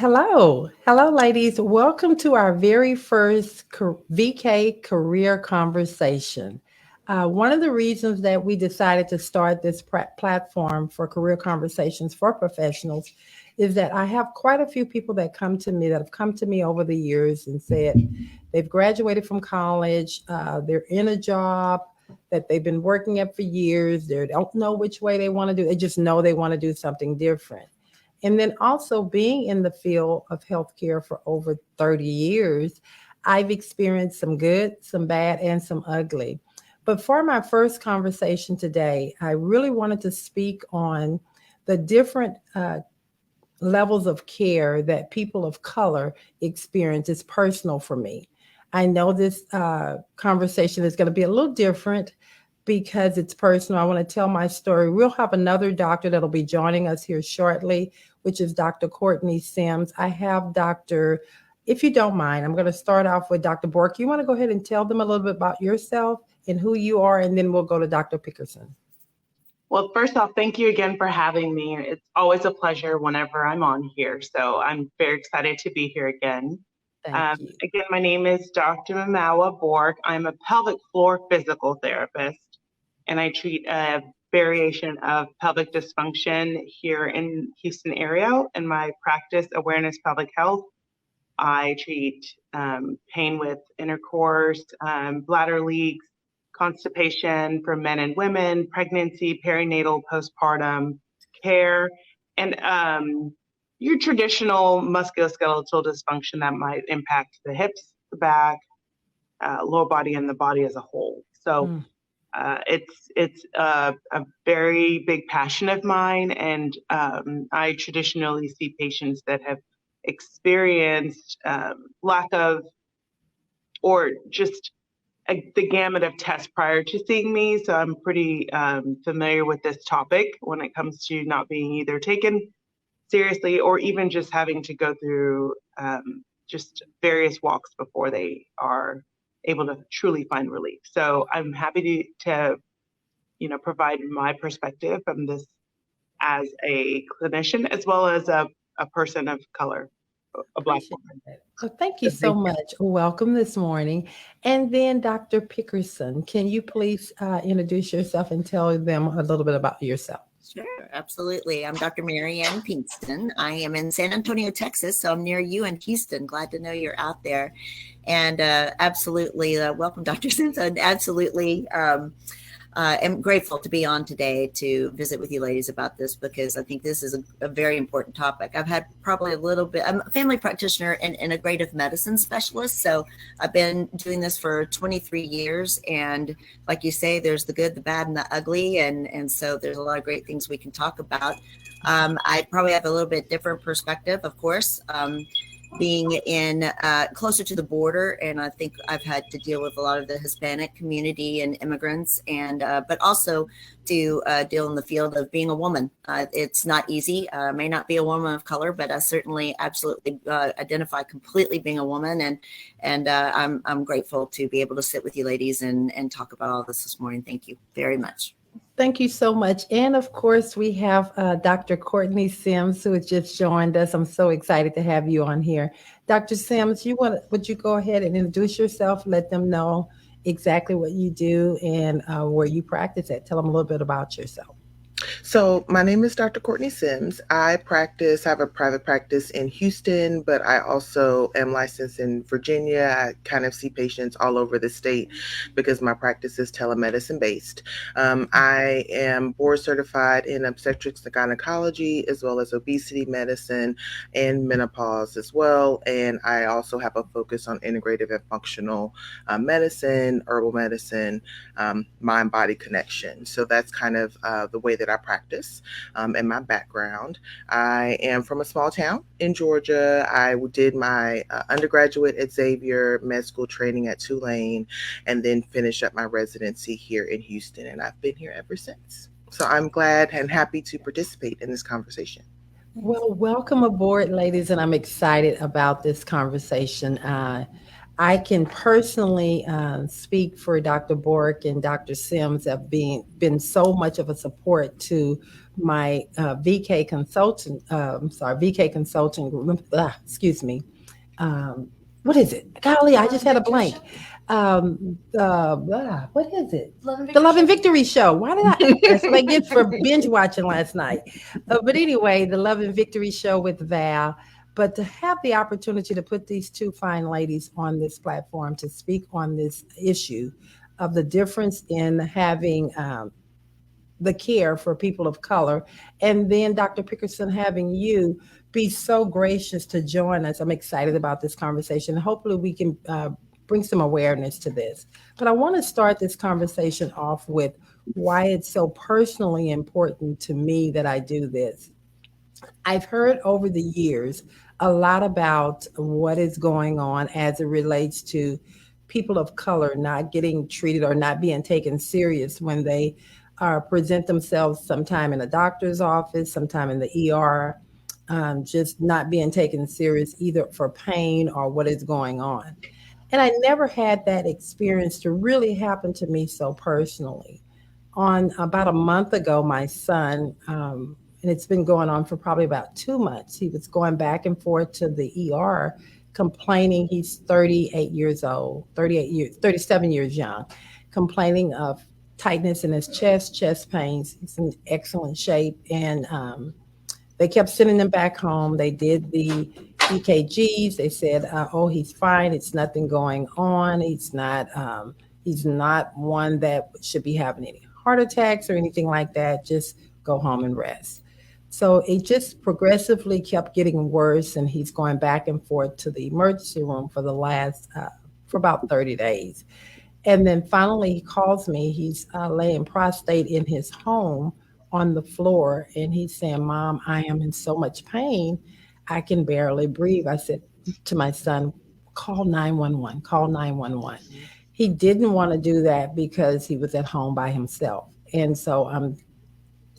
Hello, ladies. Welcome to our very first VK career conversation. One of the reasons that we decided to start this platform for career conversations for professionals is that I have quite a few people that have come to me over the years and said they've graduated from college, they're in a job that they've been working at for years, they don't know which way they want to do. They just know they want to do something different. And then also being in the field of healthcare for over 30 years, I've experienced some good, some bad, and some ugly. But for my first conversation today, I really wanted to speak on the different levels of care that people of color experience. It's personal for me. I know this conversation is going to be a little different because it's personal. I want to tell my story. We'll have another doctor that'll be joining us here shortly, which is Dr. Kourtney Sims. I have if you don't mind, I'm going to start off with Dr. Bourque. You want to go ahead and tell them a little bit about yourself and who you are, and then we'll go to Dr. Pinkston. Well, first off, thank you again for having me. It's always a pleasure whenever I'm on here. So I'm very excited to be here again. Thank you. Again, my name is Dr. Mamawah Bourque. I'm a pelvic floor physical therapist, and I treat a variation of pelvic dysfunction here in Houston area. In my practice, Awareness Pelvic Health, I treat pain with intercourse, bladder leaks, constipation for men and women, pregnancy, perinatal, postpartum care, and your traditional musculoskeletal dysfunction that might impact the hips, the back, lower body, and the body as a whole. So it's a very big passion of mine, and I traditionally see patients that have experienced lack of or just the gamut of tests prior to seeing me. So I'm pretty familiar with this topic when it comes to not being either taken seriously or even just having to go through just various walks before they are able to truly find relief. So I'm happy to provide my perspective from this as a clinician, as well as a person of color, a Black woman. Oh, thank you so much. Welcome this morning. And then Dr. Pinkston, can you please introduce yourself and tell them a little bit about yourself? Sure, absolutely. I'm Dr. Marianne Pinkston. I am in San Antonio, Texas, so I'm near you in Houston. Glad to know you're out there. And absolutely, welcome, Dr. Sims. And absolutely, I'm grateful to be on today to visit with you ladies about this, because I think this is a very important topic. I've had probably a little bit, I'm a family practitioner and integrative medicine specialist. So I've been doing this for 23 years. And like you say, there's the good, the bad, and the ugly. And so there's a lot of great things we can talk about. I probably have a little bit different perspective, of course. Being in closer to the border, and I think I've had to deal with a lot of the Hispanic community and immigrants, and but also to deal in the field of being a woman. It's not easy. May not be a woman of color, but I certainly absolutely identify completely being a woman, and I'm grateful to be able to sit with you ladies and talk about all this morning. Thank you very much. Thank you so much. And of course, we have Dr. Kourtney Sims, who has just joined us. I'm so excited to have you on here. Dr. Sims, would you go ahead and introduce yourself, let them know exactly what you do and where you practice at? Tell them a little bit about yourself. So my name is Dr. Kourtney Sims. I have a private practice in Houston, but I also am licensed in Virginia. I kind of see patients all over the state because my practice is telemedicine based. I am board certified in obstetrics and gynecology, as well as obesity medicine and menopause as well. And I also have a focus on integrative and functional medicine, herbal medicine, mind-body connection. So that's kind of the way that I practice and my background. I am from a small town in Georgia. I did my undergraduate at Xavier, med school training at Tulane, and then finished up my residency here in Houston. And I've been here ever since. So I'm glad and happy to participate in this conversation. Well, welcome aboard, ladies, and I'm excited about this conversation. I can personally speak for Dr. Bourque and Dr. Sims have been so much of a support to VK consultant, VK consulting group, excuse me. What is it? Golly, I just had a blank. What is it? The Love and Victory Show. Why did I? That's what I get for binge watching last night. But anyway, the Love and Victory Show with Val. But to have the opportunity to put these two fine ladies on this platform to speak on this issue of the difference in having the care for people of color, and then Dr. Pinkston having you be so gracious to join us. I'm excited about this conversation. Hopefully we can bring some awareness to this. But I want to start this conversation off with why it's so personally important to me that I do this. I've heard over the years a lot about what is going on as it relates to people of color not getting treated or not being taken serious when they present themselves sometime in a doctor's office, sometime in the ER, just not being taken serious either for pain or what is going on. And I never had that experience to really happen to me so personally. On about a month ago, my son, and it's been going on for probably about 2 months, he was going back and forth to the ER complaining. He's 38 years old, 37 years young, complaining of tightness in his chest pains. He's in excellent shape. And they kept sending him back home. They did the EKGs. They said, oh, he's fine. It's nothing going on. He's not one that should be having any heart attacks or anything like that. Just go home and rest. So it just progressively kept getting worse. And he's going back and forth to the emergency room for for about 30 days. And then finally he calls me. He's laying prostrate in his home on the floor. And he's saying, Mom, I am in so much pain. I can barely breathe. I said to my son, call 911, call 911. He didn't want to do that because he was at home by himself. And so I'm,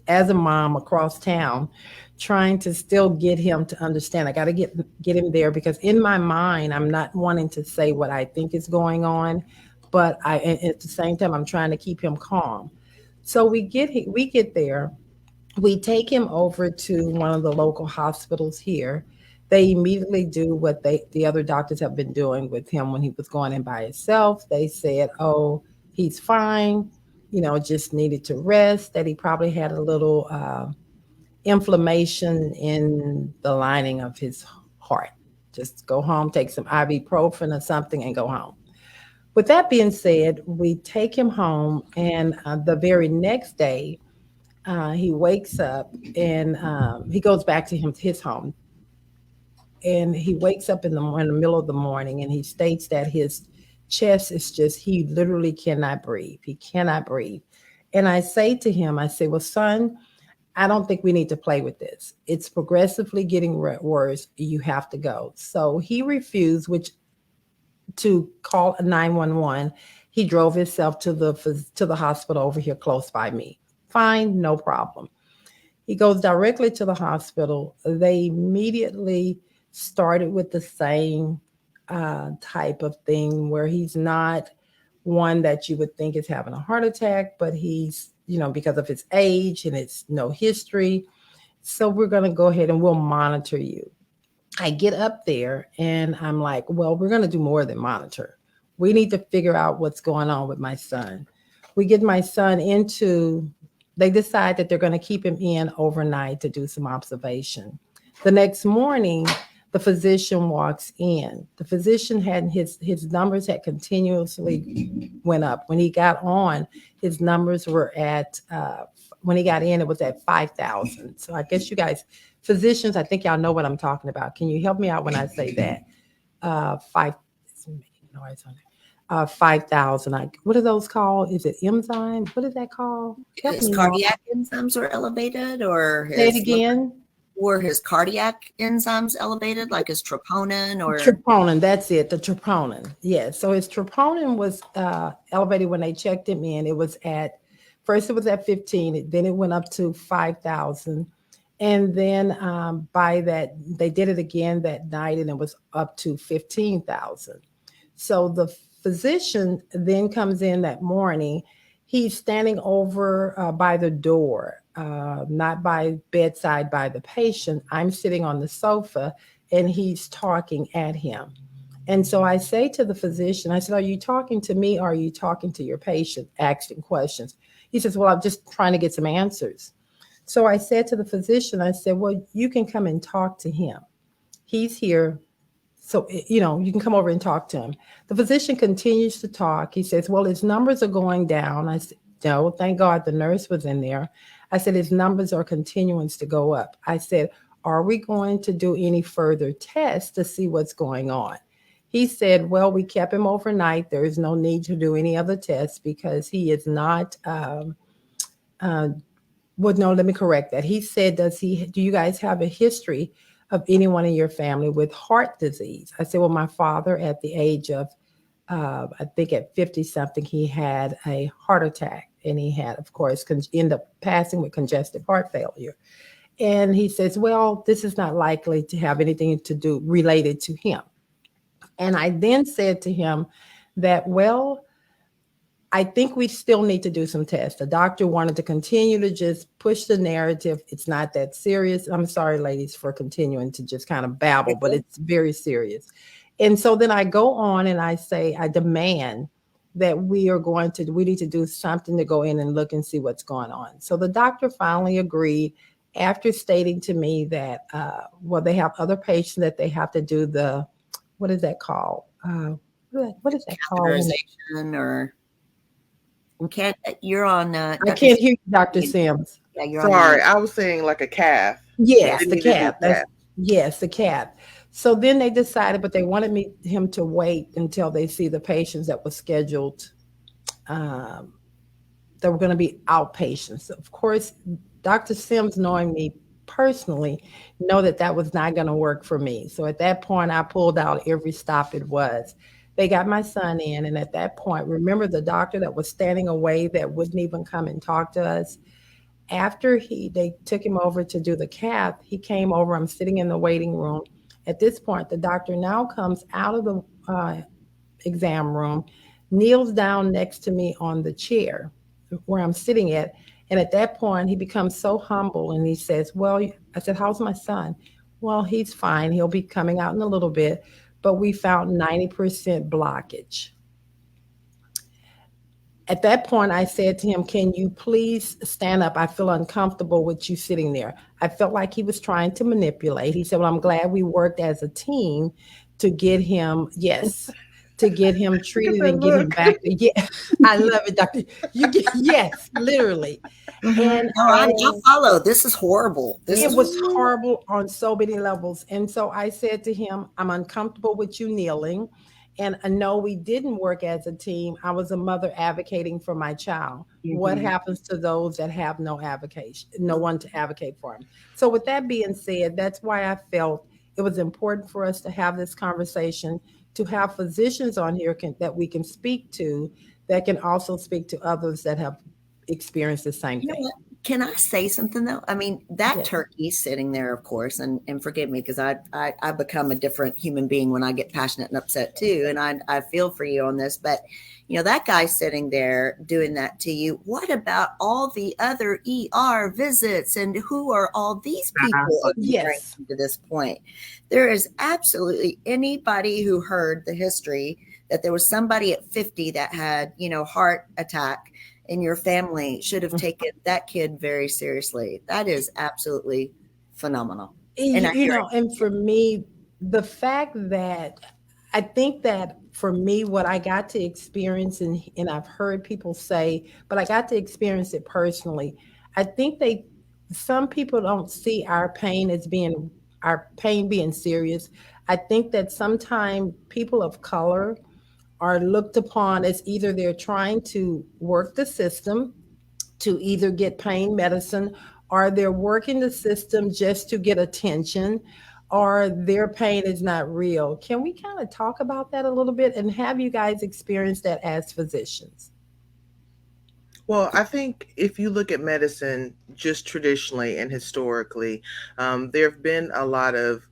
as a mom across town, trying to still get him to understand. I got to get him there, because in my mind, I'm not wanting to say what I think is going on, but at the same time, I'm trying to keep him calm. So we get there. We take him over to one of the local hospitals here. They immediately do what the other doctors have been doing with him when he was going in by himself. They said, oh, he's fine, just needed to rest, that he probably had a little inflammation in the lining of his heart. Just go home, take some ibuprofen or something and go home. With that being said, we take him home, and the very next day, he wakes up and he goes back to his home. And he wakes up in the middle of the morning, and he states that his chest is he literally cannot breathe. He cannot breathe. And I say to him, I say, well, son, I don't think we need to play with this. It's progressively getting worse. You have to go. So he refused, to call 911. He drove himself to the hospital over here close by me. Fine, no problem. He goes directly to the hospital. They immediately started with the same type of thing, where he's not one that you would think is having a heart attack, but he's, because of his age and it's no history. So we're going to go ahead and we'll monitor you. I get up there and I'm like, well, we're going to do more than monitor. We need to figure out what's going on with my son. We get my son they decide that they're going to keep him in overnight to do some observation. The next morning, the physician walks in. The physician his numbers had continuously went up. When he got on, his numbers were at, when he got in, it was at 5,000. So I guess you guys, physicians, I think y'all know what I'm talking about. Can you help me out when I say that? 5,000. What are those called? Is it enzyme? What is that called? His cardiac enzymes were elevated, or say it again. Were his cardiac enzymes elevated, like his troponin or? Troponin, that's it, the troponin. Yeah, so his troponin was elevated when they checked him in. First it was at 15, then it went up to 5,000. And then by that, they did it again that night, and it was up to 15,000. So the physician then comes in that morning. He's standing over by the door. not by bedside by the patient. I'm sitting on the sofa and he's talking at him. And so I say to the physician, I said, are you talking to me or are you talking to your patient, asking questions? He says, well, I'm just trying to get some answers. So I said to the physician, I said, well, you can come and talk to him. He's here. So, you can come over and talk to him. The physician continues to talk. He says, well, his numbers are going down. I said, no, thank God the nurse was in there. I said, his numbers are continuing to go up. I said, are we going to do any further tests to see what's going on? He said, well, we kept him overnight. There is no need to do any other tests because he is not, well, no, let me correct that. He said, do you guys have a history of anyone in your family with heart disease? I said, well, my father at the age of, I think at 50 something, he had a heart attack and he had, of course, ended up passing with congestive heart failure. And he says, well, this is not likely to have anything to do related to him. And I then said to him that, well, I think we still need to do some tests. The doctor wanted to continue to just push the narrative. It's not that serious. I'm sorry, ladies, for continuing to just kind of babble, but it's very serious. And so then I go on and I say, I demand that we need to do something to go in and look and see what's going on. So the doctor finally agreed after stating to me that, well, they have other patients that they have to do what is that called? What is that called? Catheterization or... You're on. I can't hear you, Dr. Sims. Yeah, you're Sorry, I was saying like a calf. Yes, They the need to do calf. Yes, the calf. So then they decided, but they wanted him to wait until they see the patients that were scheduled, that were going to be outpatients. Of course, Dr. Sims, knowing me personally, know that was not going to work for me. So at that point, I pulled out every stop it was. They got my son in, and at that point, remember the doctor that was standing away that wouldn't even come and talk to us? After they took him over to do the cath, he came over. I'm sitting in the waiting room. At this point, the doctor now comes out of the exam room, kneels down next to me on the chair where I'm sitting at. And at that point, he becomes so humble and he says, well, I said, how's my son? Well, he's fine. He'll be coming out in a little bit. But we found 90% blockage. At that point, I said to him, can you please stand up? I feel uncomfortable with you sitting there. I felt like he was trying to manipulate. He said, well, I'm glad we worked as a team to get him, to get him treated and get him back. Yeah, I love it, Doctor. Yes, literally. And I follow. This is horrible. It was horrible on so many levels. And so I said to him, I'm uncomfortable with you kneeling. And I know we didn't work as a team. I was a mother advocating for my child. Mm-hmm. What happens to those that have no one to advocate for them? So with that being said, that's why I felt it was important for us to have this conversation, to have physicians on here that we can speak to, that can also speak to others that have experienced the same thing. Can I say something though? I mean, that turkey sitting there, of course, and forgive me because I become a different human being when I get passionate and upset too. And I feel for you on this, but that guy sitting there doing that to you. What about all the other ER visits and who are all these people to this point? There is absolutely anybody who heard the history that there was somebody at 50 that had, heart attack in your family should have taken that kid very seriously. That is absolutely phenomenal. And for me, the fact that I think that for me, what I got to experience, and I've heard people say, but I got to experience it personally. I think some people don't see our pain being serious. I think that sometimes people of color are looked upon as either they're trying to work the system to either get pain medicine, or they're working the system just to get attention, or their pain is not real. Can we kind of talk about that a little bit, and have you guys experienced that as physicians? Well, I think if you look at medicine just traditionally and historically, there have been a lot of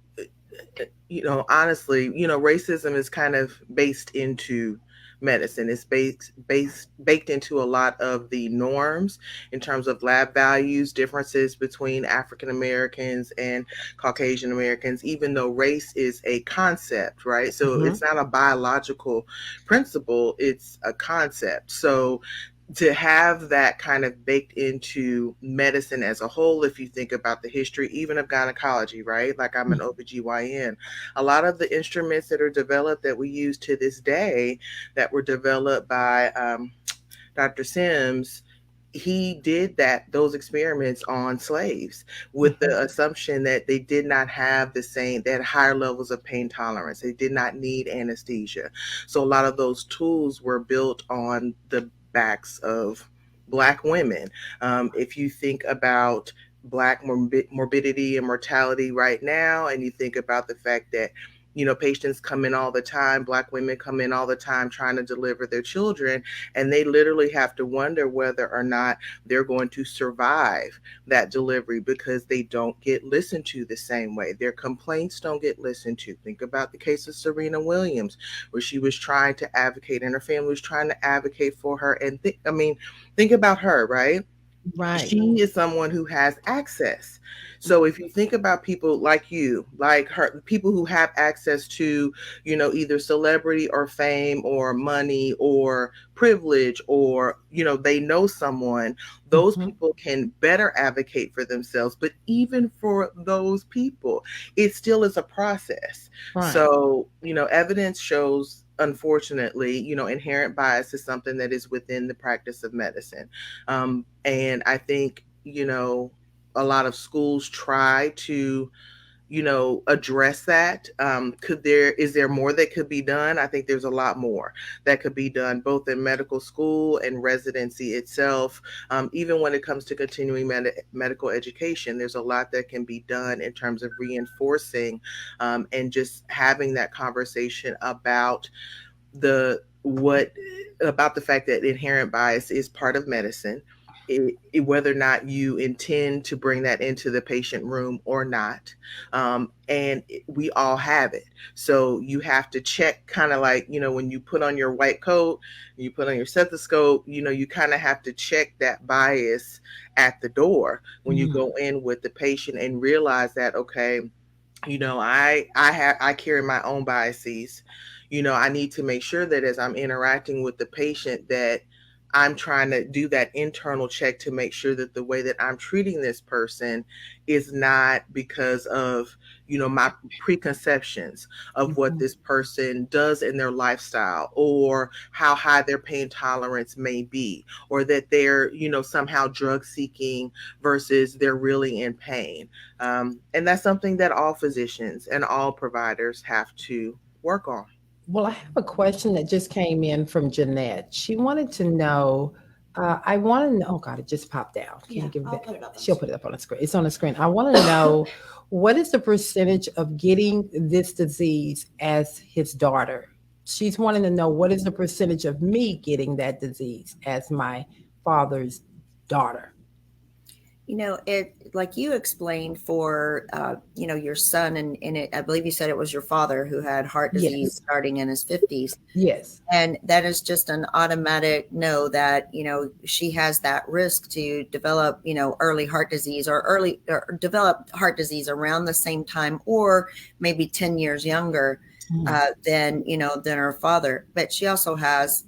honestly, racism is kind of based into medicine. It's baked into a lot of the norms in terms of lab values, differences between African Americans and Caucasian Americans, even though race is a concept, right? So Mhm. it's not a biological principle, it's a concept. So to have that kind of baked into medicine as a whole, if you think about the history, even of gynecology, right? Like I'm an OBGYN. A lot of the instruments that are developed that we use to this day that were developed by Dr. Sims, he did those experiments on slaves with the assumption that they did not have they had higher levels of pain tolerance. They did not need anesthesia. So a lot of those tools were built on the backs of Black women. If you think about Black morbidity and mortality right now, and you think about the fact that patients come in all the time, Black women come in all the time trying to deliver their children, and they literally have to wonder whether or not they're going to survive that delivery because they don't get listened to the same way. Their complaints don't get listened to. Think about the case of Serena Williams, where she was trying to advocate and her family was trying to advocate for her. And think about her, right? Right. She is someone who has access. So if you think about people like you, like her, people who have access to, either celebrity or fame or money or privilege, or, they know someone, those Mhm. people can better advocate for themselves. But even for those people, it still is a process. Right. So, evidence shows, unfortunately, inherent bias is something that is within the practice of medicine. And I think, a lot of schools try to, address that. Is there more that could be done? I think there's a lot more that could be done, both in medical school and residency itself. Even when it comes to continuing medical education, there's a lot that can be done in terms of reinforcing and just having that conversation about about the fact that inherent bias is part of medicine, whether or not you intend to bring that into the patient room or not. And we all have it. So you have to check, kind of like, when you put on your white coat, you put on your stethoscope, you kind of have to check that bias at the door when you go in with the patient and realize that, okay, I carry my own biases. I need to make sure that as I'm interacting with the patient that I'm trying to do that internal check to make sure that the way that I'm treating this person is not because of, my preconceptions of what this person does in their lifestyle, or how high their pain tolerance may be, or that they're, somehow drug seeking versus they're really in pain. And that's something that all physicians and all providers have to work on. Well, I have a question that just came in from Jeanette. She wanted to know, I want to know, oh God, it just popped out. Can you give I'll it? put it up. She'll put it up on the screen. It's on the screen. I want to know what is the percentage of getting this disease as his daughter? She's wanting to know what is the percentage of me getting that disease as my father's daughter. It like you explained for your son, and I believe you said it was your father who had heart disease Yes. starting in his 50s. Yes. And that is just an automatic no that, she has that risk to develop, early heart disease or develop heart disease around the same time, or maybe 10 years younger than her father. But she also has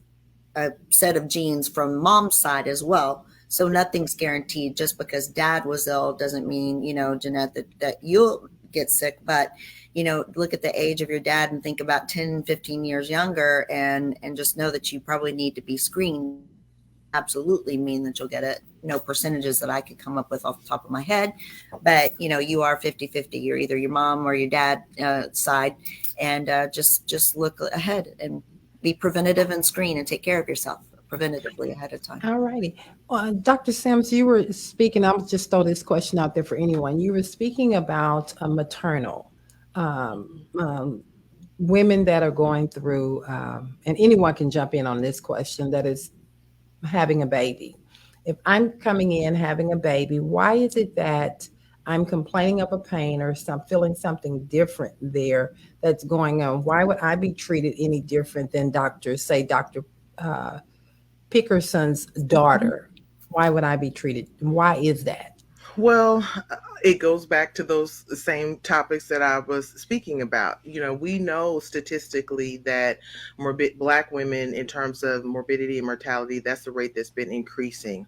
a set of genes from mom's side as well. So nothing's guaranteed. Just because dad was ill doesn't mean, Jeanette, that you'll get sick. But, look at the age of your dad and think about 10, 15 years younger, and just know that you probably need to be screened. Absolutely mean that you'll get it. No percentages that I could come up with off the top of my head. But, you are 50-50. You're either your mom or your dad side. And just look ahead and be preventative and screen and take care of yourself preventatively ahead of time. All righty. Dr. Sims, you were speaking, I'll just throw this question out there for anyone. You were speaking about maternal women that are going through, and anyone can jump in on this question, that is having a baby. If I'm coming in having a baby, why is it that I'm complaining of a pain or feeling something different there that's going on. Why would I be treated any different than Dr. Uh, Pickerson's daughter? Why would I be treated? Why is that? Well, it goes back to those same topics that I was speaking about. We know statistically that Black women, in terms of morbidity and mortality, that's the rate that's been increasing.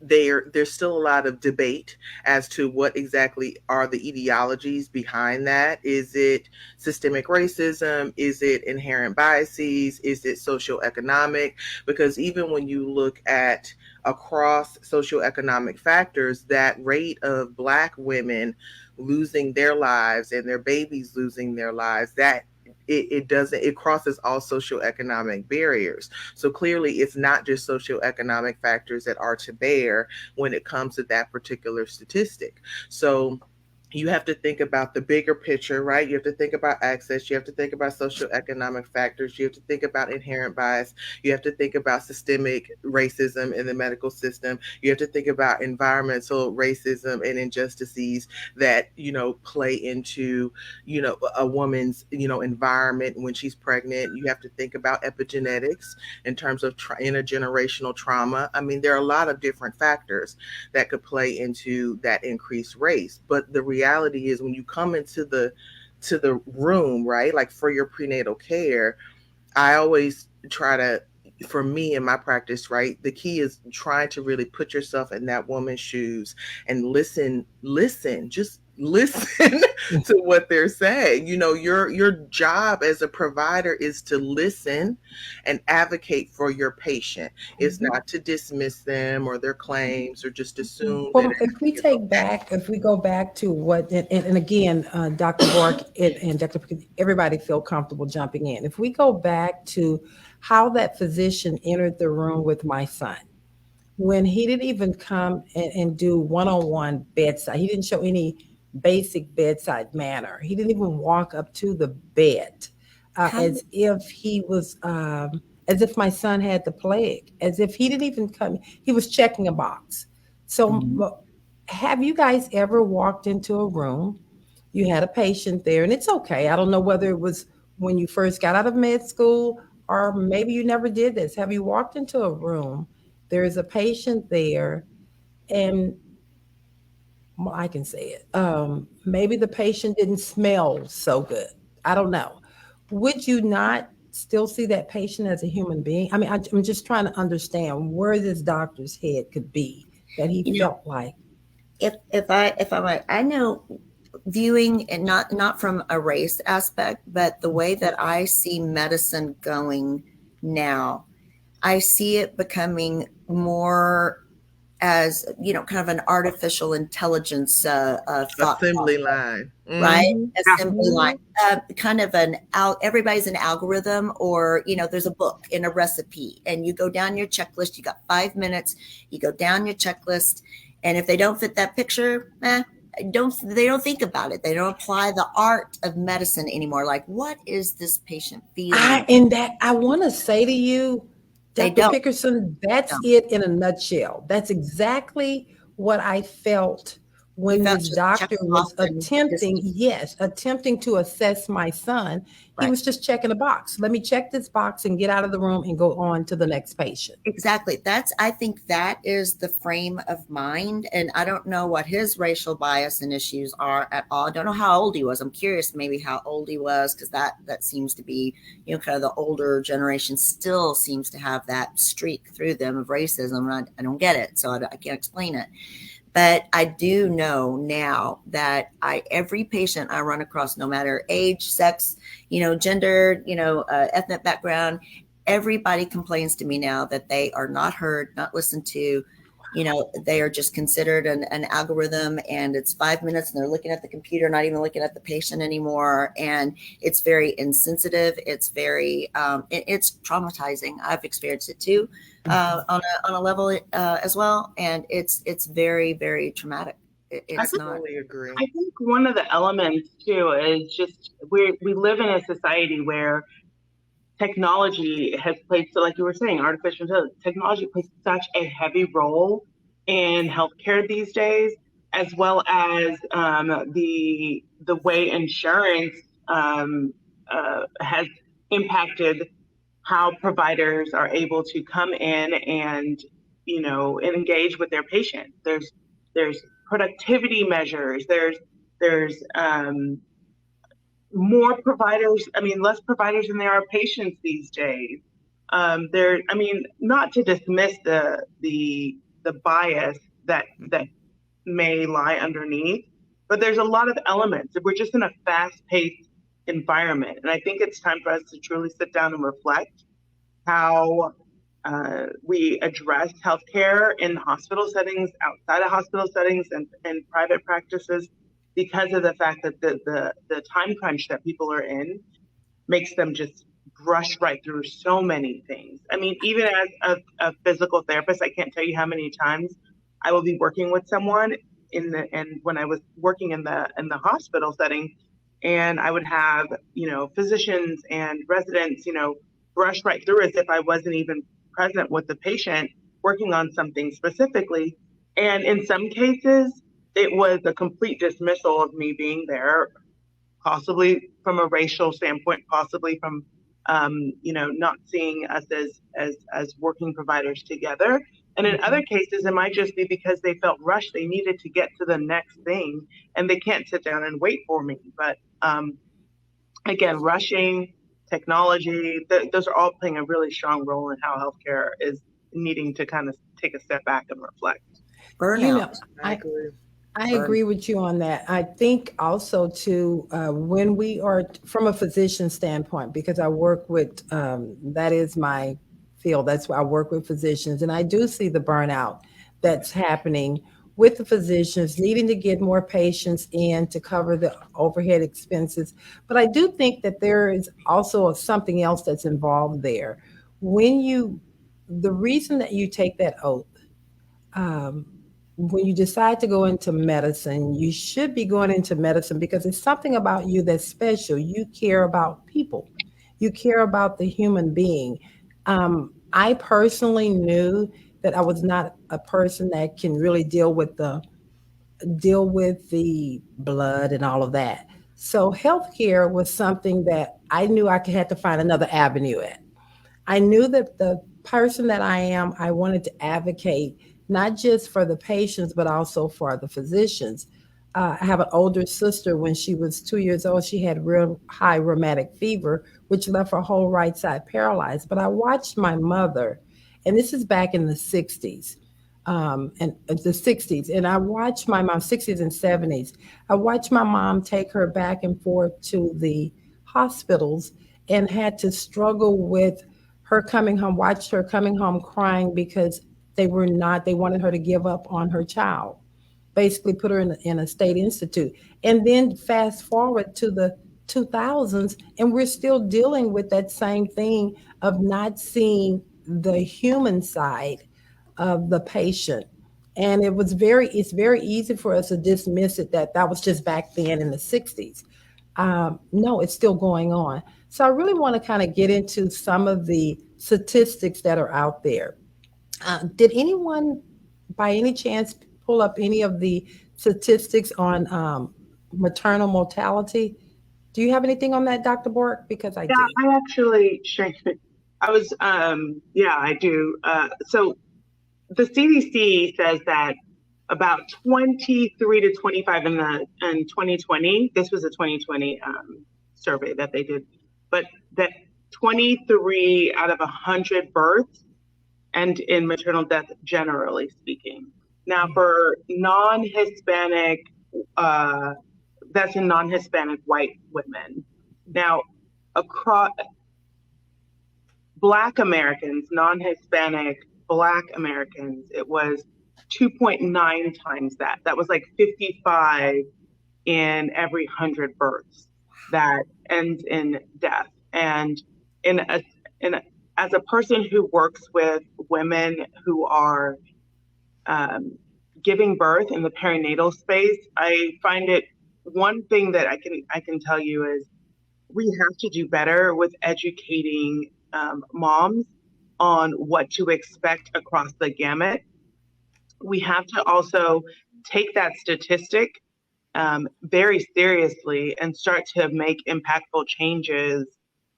There's still a lot of debate as to what exactly are the etiologies behind that. Is it systemic racism? Is it inherent biases? Is it socioeconomic? Because even when you look at across socioeconomic factors, that rate of Black women losing their lives and their babies losing their lives, that it crosses all socioeconomic barriers. So clearly it's not just socioeconomic factors that are to bear when it comes to that particular statistic. So you have to think about the bigger picture, right? You have to think about access. You have to think about socioeconomic factors. You have to think about inherent bias. You have to think about systemic racism in the medical system. You have to think about environmental racism and injustices that, play into, a woman's, environment when she's pregnant. You have to think about epigenetics in terms of intergenerational trauma. I mean, there are a lot of different factors that could play into that increased race. But the reality is when you come into the room, right, like for your prenatal care, I always try to, for me in my practice, right, the key is trying to really put yourself in that woman's shoes and listen, just listen to what they're saying. Your job as a provider is to listen and advocate for your patient. It's not to dismiss them or their claims or just assume Well, that if we go back to what, and again, Dr. Bourque and Dr. Everybody feel comfortable jumping in. If we go back to how that physician entered the room with my son, when he didn't even come and do one-on-one bedside, he didn't show any basic bedside manner. He didn't even walk up to the bed as if my son had the plague, as if he didn't even come. He was checking a box. So have you guys ever walked into a room, you had a patient there, and it's okay. I don't know whether it was when you first got out of med school or maybe you never did this. Have you walked into a room, there is a patient there, and well, I can say it. Maybe the patient didn't smell so good. I don't know. Would you not still see that patient as a human being? I mean, I'm just trying to understand where this doctor's head could be that he felt like. I know, viewing, and not from a race aspect, but the way that I see medicine going now, I see it becoming more as, kind of an artificial intelligence assembly line, right? Assembly line, kind of everybody's an algorithm, or, there's a book and a recipe, and you go down your checklist, you got 5 minutes, you go down your checklist, and if they don't fit that picture, they don't think about it. They don't apply the art of medicine anymore. Like, what is this patient feeling? I want to say to you, Dr. Pickerson, that's it in a nutshell. That's exactly what I felt when this doctor was attempting to assess my son. He was just checking a box. Let me check this box and get out of the room and go on to the next patient. Exactly. I think that is the frame of mind. And I don't know what his racial bias and issues are at all. I don't know how old he was. I'm curious maybe how old he was, because that seems to be, kind of the older generation still seems to have that streak through them of racism. I don't get it, so I can't explain it. But I do know now that every patient I run across, no matter age, sex, gender, ethnic background, everybody complains to me now that they are not heard, not listened to. They are just considered an algorithm, and it's 5 minutes and they're looking at the computer, not even looking at the patient anymore. And it's very insensitive. It's very, it's traumatizing. I've experienced it too, on a level as well. And it's very, very traumatic. I totally agree. I think one of the elements too is just we live in a society where technology has played, so like you were saying, artificial intelligence, technology plays such a heavy role in healthcare these days. as well as the way insurance has impacted how providers are able to come in and and engage with their patients. There's productivity measures. There's more providers. I mean, less providers than there are patients these days. Not to dismiss the bias that may lie underneath, but there's a lot of elements. We're just in a fast-paced environment, and I think it's time for us to truly sit down and reflect how we address healthcare in hospital settings, outside of hospital settings, and private practices, because of the fact that the time crunch that people are in makes them just brush right through so many things. I mean, even as a physical therapist, I can't tell you how many times I will be working with someone and when I was working in the hospital setting, and I would have, physicians and residents, brush right through as if I wasn't even present with the patient working on something specifically. And in some cases, it was a complete dismissal of me being there, possibly from a racial standpoint, possibly from, not seeing us as working providers together. And in other cases, it might just be because they felt rushed. They needed to get to the next thing and they can't sit down and wait for me. But again, rushing, technology, those are all playing a really strong role in how healthcare is needing to kind of take a step back and reflect. Burnout. I agree with you on that. I think also too, when we are from a physician standpoint, because I work with, that is my field. That's why I work with physicians, and I do see the burnout that's happening with the physicians needing to get more patients in to cover the overhead expenses. But I do think that there is also something else that's involved there. The reason that you take that oath, when you decide to go into medicine, you should be going into medicine because it's something about you that's special. You care about people. You care about the human being. I personally knew that I was not a person that can really deal with the blood and all of that. So healthcare was something that I knew had to find another avenue at. I knew that the person that I am, I wanted to advocate not just for the patients, but also for the physicians. I have an older sister. When she was 2 years old, she had real high rheumatic fever, which left her whole right side paralyzed. But I watched my mother, and this is back in the 60s, and I watched my mom, 60s and 70s. I watched my mom take her back and forth to the hospitals and had to struggle with her coming home, watched her coming home crying because they wanted her to give up on her child, basically put her in a state institute. And then fast forward to the 2000s, and we're still dealing with that same thing of not seeing the human side of the patient. And it's very easy for us to dismiss it that was just back then in the 60s. No, it's still going on. So I really want to kind of get into some of the statistics that are out there. Did anyone, by any chance, pull up any of the statistics on maternal mortality? Do you have anything on that, Dr. Bourque? Because I do. I actually, sure. I do. So the CDC says that about 23 to 25 in 2020, this was a 2020 survey that they did, but that 23 out of 100 births end in maternal death, generally speaking. Now, for non-Hispanic, that's in non-Hispanic white women. Now, across Black Americans, non-Hispanic Black Americans, it was 2.9 times that. That was like 55 in every 100 births that ends in death. And as a person who works with women who are giving birth in the perinatal space, I find it, one thing that I can tell you is we have to do better with educating moms on what to expect across the gamut. We have to also take that statistic very seriously and start to make impactful changes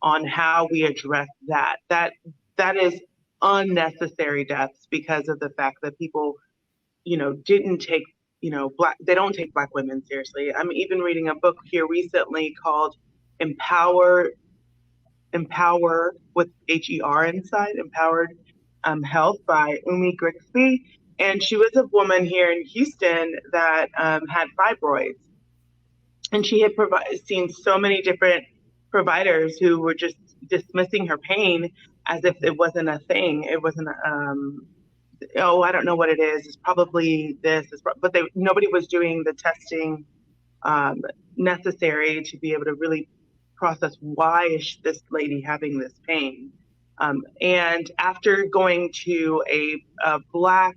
on how we address that. That is unnecessary deaths because of the fact that people, didn't take, they don't take Black women seriously. I'm even reading a book here recently called Empower with HER inside, Empowered Health by Umi Grigsby. And she was a woman here in Houston that had fibroids. And she had seen so many different providers who were just dismissing her pain as if it wasn't a thing. It wasn't, I don't know what it is. It's probably this. But nobody was doing the testing necessary to be able to really process why is this lady having this pain. And after going to a Black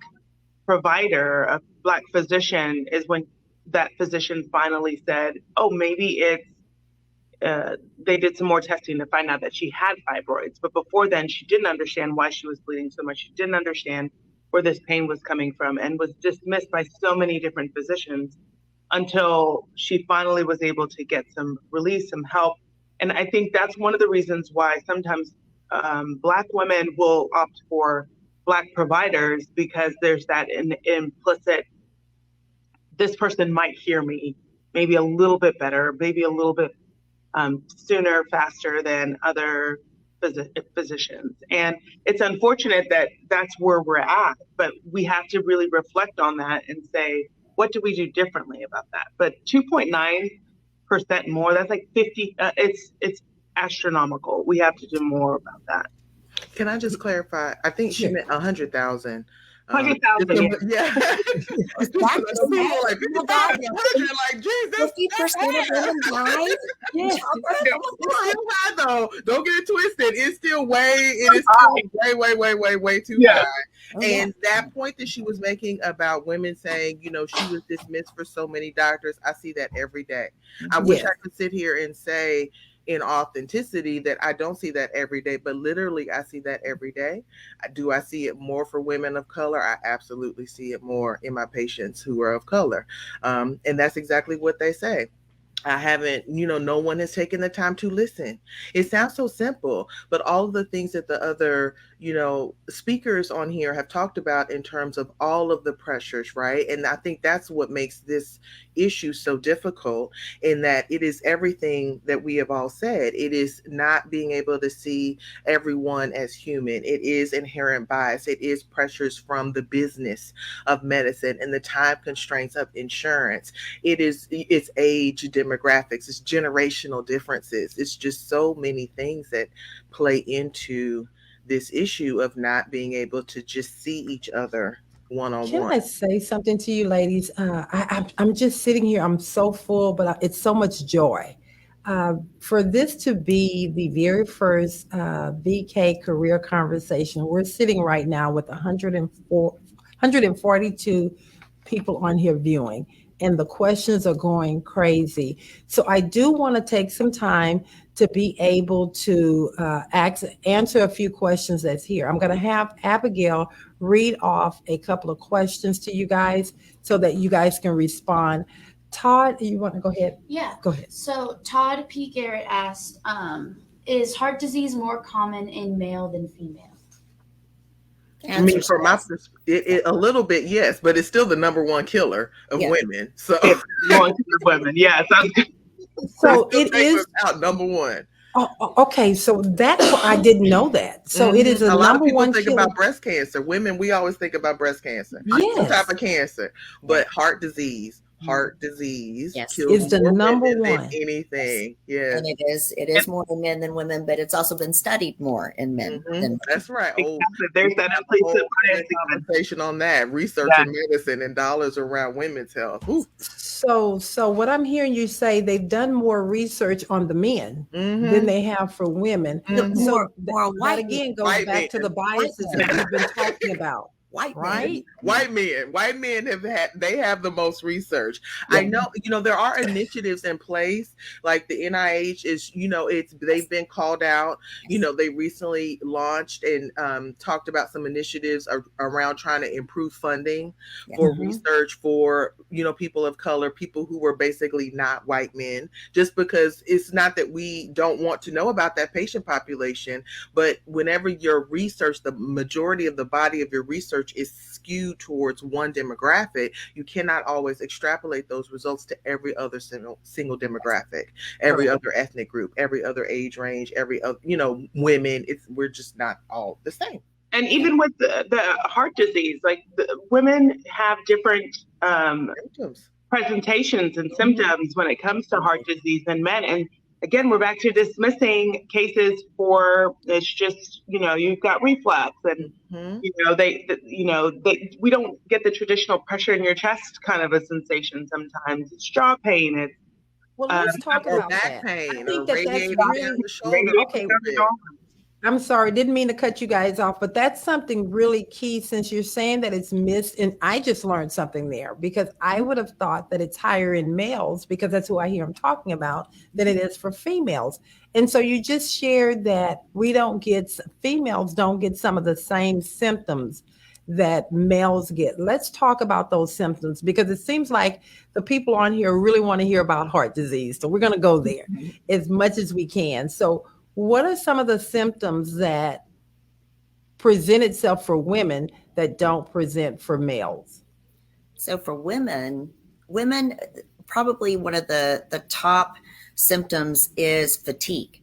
provider, a Black physician, is when that physician finally said, oh, maybe it's, they did some more testing to find out that she had fibroids. But before then, she didn't understand why she was bleeding so much. She didn't understand where this pain was coming from and was dismissed by so many different physicians until she finally was able to get some relief, some help. And I think that's one of the reasons why sometimes Black women will opt for Black providers, because there's that implicit, this person might hear me maybe a little bit better, maybe a little bit sooner, faster than other physicians. And it's unfortunate that that's where we're at, but we have to really reflect on that and say, what do we do differently about that? But 2.9% more, that's like 50, it's astronomical. We have to do more about that. Can I just clarify? I think she meant 100,000. 100,000. Yeah. That's like 50% of women died. Yes. It's still high though. Don't get it twisted. It's still way too high. And that point that she was making about women saying, she was dismissed for so many doctors, I see that every day. I wish I could sit here and say in authenticity that I don't see that every day, but literally I see that every day. Do I see it more for women of color? I absolutely see it more in my patients who are of color. And that's exactly what they say. I haven't, no one has taken the time to listen. It sounds so simple, but all of the things that the other, speakers on here have talked about in terms of all of the pressures, right? And I think that's what makes this issue so difficult, in that it is everything that we have all said. It is not being able to see everyone as human. It is inherent bias. It is pressures from the business of medicine and the time constraints of insurance. It's age, demographics, it's generational differences. It's just so many things that play into this issue of not being able to just see each other one-on-one. Can I say something to you, ladies? I'm just sitting here. I'm so full, but it's so much joy. For this to be the very first VK career conversation, we're sitting right now with 142 people on here viewing, and the questions are going crazy. So I do want to take some time to be able to answer a few questions that's here. I'm going to have Abigail read off a couple of questions to you guys so that you guys can respond. Todd, you want to go ahead? Yeah. Go ahead. So Todd P. Garrett asked, is heart disease more common in male than female? I mean, from my perspective, a little bit, yes, but it's still the number one killer of women. So women, yeah. So it is out number one. Oh, okay, so that's I didn't know that. So it is a lot number of people one think killer. about breast cancer. Women, we always think about breast cancer, some Yes. type of cancer, but heart disease kills is the more number women than one. anything. Yes. And it is more in men than women, but it's also been studied more in men than women. That's right. Exactly. There's that implicit bias conversation on that, research in medicine and dollars around women's health. Ooh. So what I'm hearing you say, they've done more research on the men than they have for women. So More that again goes back to the biases that we've been talking about. White Right? men. White men have the most research. Yeah. I know, there are initiatives in place, like the NIH is, they've been called out. They recently launched and talked about some initiatives around trying to improve funding for research for, people of color, people who were basically not white men, just because it's not that we don't want to know about that patient population, but whenever your research, the majority of the body of your research is skewed towards one demographic, you cannot always extrapolate those results to every other single demographic, every other ethnic group, every other age range, every other, women. We're just not all the same. And even with the heart disease, like women have different Symptoms. presentations and symptoms when it comes to heart disease than men. And again, we're back to dismissing cases for it's just, you've got reflux and, we don't get the traditional pressure in your chest kind of a sensation sometimes. It's jaw pain. It's Well, let's talk or about back that. pain, I think or that's radiating really down the shoulder. okay. I'm sorry, didn't mean to cut you guys off, but that's something really key since you're saying that it's missed. And I just learned something there because I would have thought that it's higher in males because that's who I hear them talking about than it is for females. And so you just shared that females don't get some of the same symptoms that males get. Let's talk about those symptoms because it seems like the people on here really want to hear about heart disease. So we're going to go there as much as we can. So what are some of the symptoms that present itself for women that don't present for males? So for women probably one of the top symptoms is fatigue.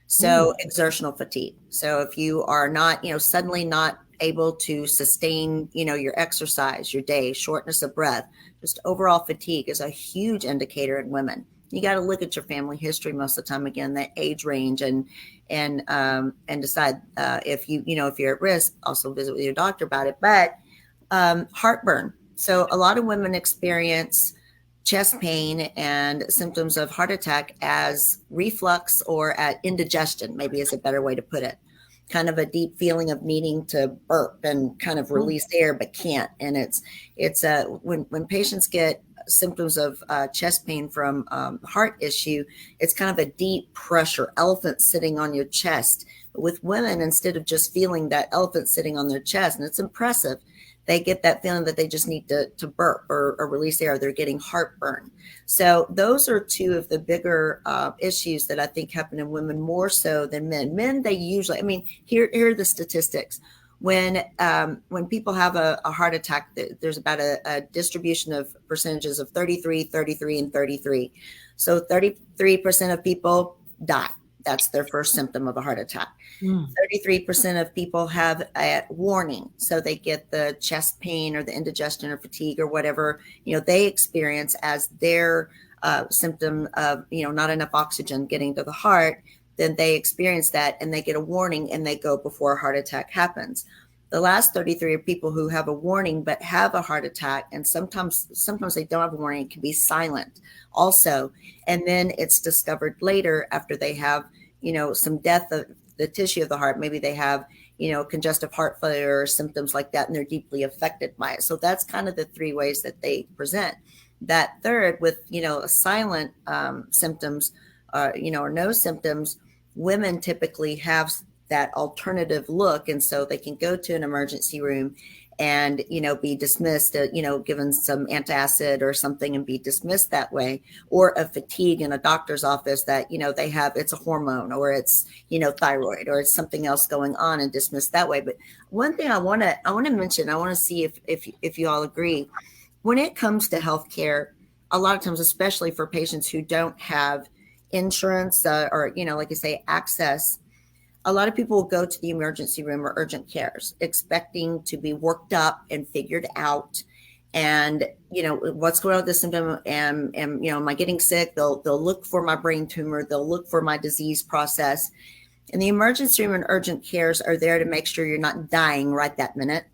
So exertional fatigue. So if you are not, suddenly not able to sustain, your exercise, your day, shortness of breath, just overall fatigue is a huge indicator in women. You got to look at your family history most of the time, again, that age range and decide if you're at risk, also visit with your doctor about it. But heartburn. So a lot of women experience chest pain and symptoms of heart attack as reflux or at indigestion, maybe is a better way to put it. Kind of a deep feeling of needing to burp and kind of release air, but can't. And it's when patients get symptoms of chest pain from heart issue, it's kind of a deep pressure, elephant sitting on your chest. But with women, instead of just feeling that elephant sitting on their chest, and it's impressive, they get that feeling that they just need to burp or release air. They're getting heartburn. So those are two of the bigger issues that I think happen in women more so than men. Men, they usually, here are the statistics. When people have a heart attack, there's about a distribution of percentages of 33, 33, and 33. So 33% of people die. That's their first symptom of a heart attack. 33% of people have a warning. So they get the chest pain or the indigestion or fatigue or whatever, they experience as their symptom of, not enough oxygen getting to the heart. Then they experience that and they get a warning and they go before a heart attack happens. The last 33 are people who have a warning but have a heart attack, and sometimes they don't have a warning. It can be silent also, and then it's discovered later after they have some death of the tissue of the heart. Maybe they have congestive heart failure or symptoms like that, and they're deeply affected by it. So that's kind of the three ways that they present. That third, with silent symptoms, or no symptoms, women typically have that alternative look, and so they can go to an emergency room and be dismissed, given some antacid or something and be dismissed that way, or a fatigue in a doctor's office that they have, it's a hormone or it's thyroid or it's something else going on, and dismissed that way. But one thing I want to mention, I want to see if you all agree, when it comes to healthcare, a lot of times, especially for patients who don't have insurance or like you say, access, a lot of people will go to the emergency room or urgent cares expecting to be worked up and figured out. And, what's going on with this symptom? And am I getting sick? They'll look for my brain tumor. They'll look for my disease process. And the emergency room and urgent cares are there to make sure you're not dying right that minute.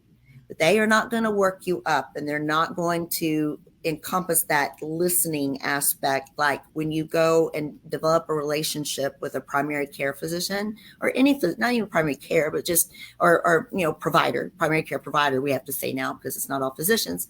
But they are not going to work you up, and they're not going to encompass that listening aspect, like when you go and develop a relationship with a primary care physician or any, not even primary care, but just, or provider, primary care provider, we have to say now because it's not all physicians,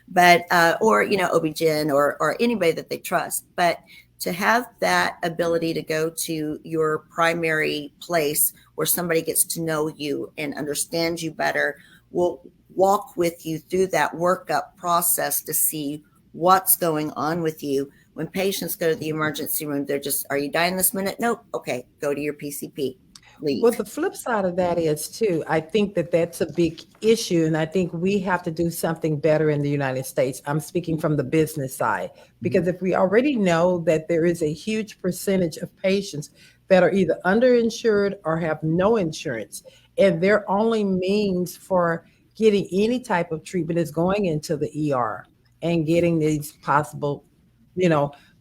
but, or, OB-GYN or anybody that they trust. But to have that ability to go to your primary place where somebody gets to know you and understands you better, will walk with you through that workup process to see what's going on with you. When patients go to the emergency room, they're just, are you dying this minute? Nope. Okay, go to your PCP. Leave. Well, the flip side of that is too, I think that that's a big issue. And I think we have to do something better in the United States. I'm speaking from the business side, because if we already know that there is a huge percentage of patients that are either underinsured or have no insurance, and their only means for getting any type of treatment is going into the ER and getting these possible,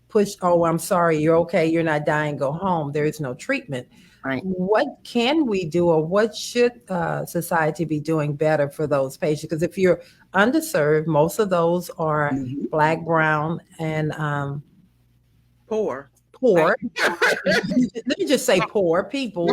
push, oh, I'm sorry, you're okay, you're not dying, go home. There is no treatment. Right. What can we do, or what should society be doing better for those patients? Because if you're underserved, most of those are Black, brown, and Poor. Let me just say poor people.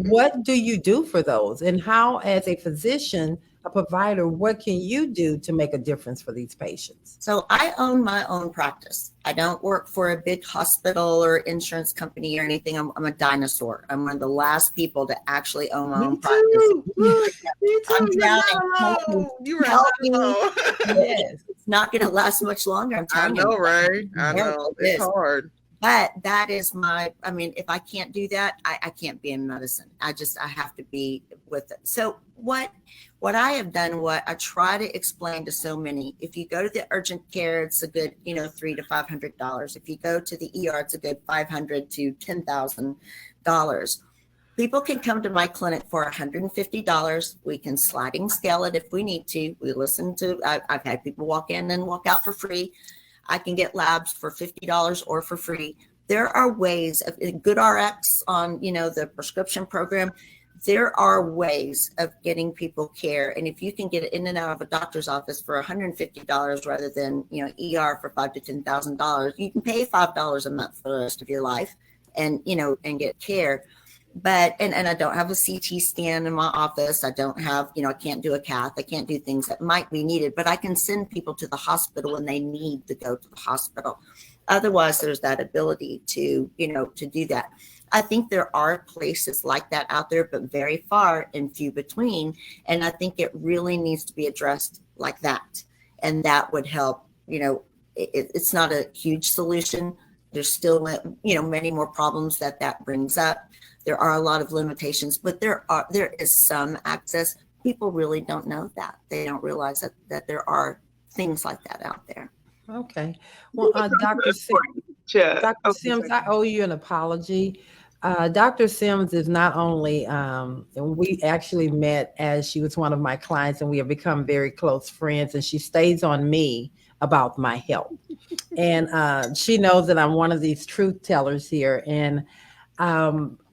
What do you do for those? And how, as a physician, a provider, what can you do to make a difference for these patients? So I own my own practice. I don't work for a big hospital or insurance company or anything. I'm a dinosaur. I'm one of the last people to actually own my own practice. Me too. I'm You're down not and alone. You're help me. alone. Yes. It's not going to last much longer. I'm I telling you. know, right? I Yeah, know. it It's is. hard. But that is if I can't do that, I can't be in medicine. I have to be with it. So what I have done, what I try to explain to so many, if you go to the urgent care, it's a good, $300 to $500. If you go to the ER, it's a good $500 to $10,000. People can come to my clinic for $150. We can sliding scale it if we need to. We listen to, I've had people walk in and walk out for free. I can get labs for $50 or for free. There are ways of GoodRx on, the prescription program. There are ways of getting people care. And if you can get it in and out of a doctor's office for $150 rather than, ER for $5,000 to $10,000, you can pay $5 a month for the rest of your life and, and get care. But, and I don't have a CT scan in my office. I don't have, I can't do a cath. I can't do things that might be needed, but I can send people to the hospital when they need to go to the hospital. Otherwise, there's that ability to, to do that. I think there are places like that out there, but very far and few between. And I think it really needs to be addressed like that. And that would help, it's not a huge solution. There's still, many more problems that brings up. There are a lot of limitations, but there is some access. People really don't know that. They don't realize that there are things like that out there. Okay. Well, Dr. Sims, I owe you an apology. Dr. Sims is not only, we actually met as she was one of my clients, and we have become very close friends, and she stays on me about my health. And she knows that I'm one of these truth tellers here. And